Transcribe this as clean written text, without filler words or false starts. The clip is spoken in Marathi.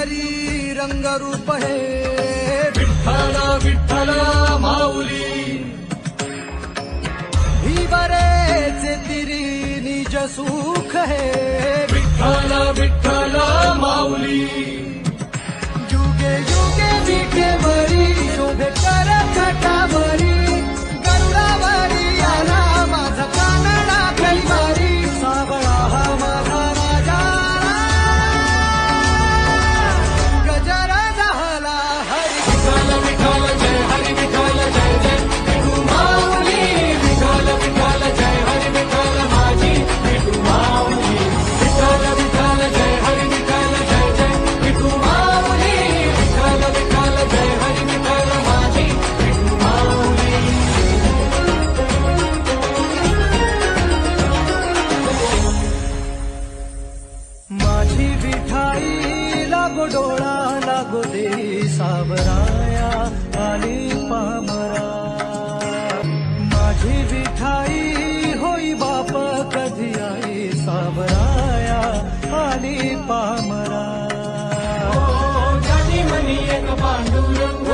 परी रंगरूप हे विठ्ठल विठ्ठल माऊली ही बरेचे तिरी निज सुख हे विठ्ठल विठ्ठल माऊली युगे युगे विठेवरी शोभे कर छटावरी गरुडावरी आला माझा कानडा कैवारी सावळा हा माझा राजा गजरा झाला हरी विठ्ठल विठ्ठल जय हरी विठ्ठल जय जय विठू माऊली विठ्ठल विठ्ठल जय हरी विठ्ठल माझी विठू माऊली विठ्ठल विठ्ठल जय हरी विठ्ठल जय जय विठू माऊली विठ्ठल विठ्ठल जय हरी विठ्ठल माझी विठू माऊली माझी विठाई लागो डोळा लागो दे सावराया आली पामरा माझी विठाई होई बाप कधी आई सावराया आली पामरा जानी मनी एक पांडुरंग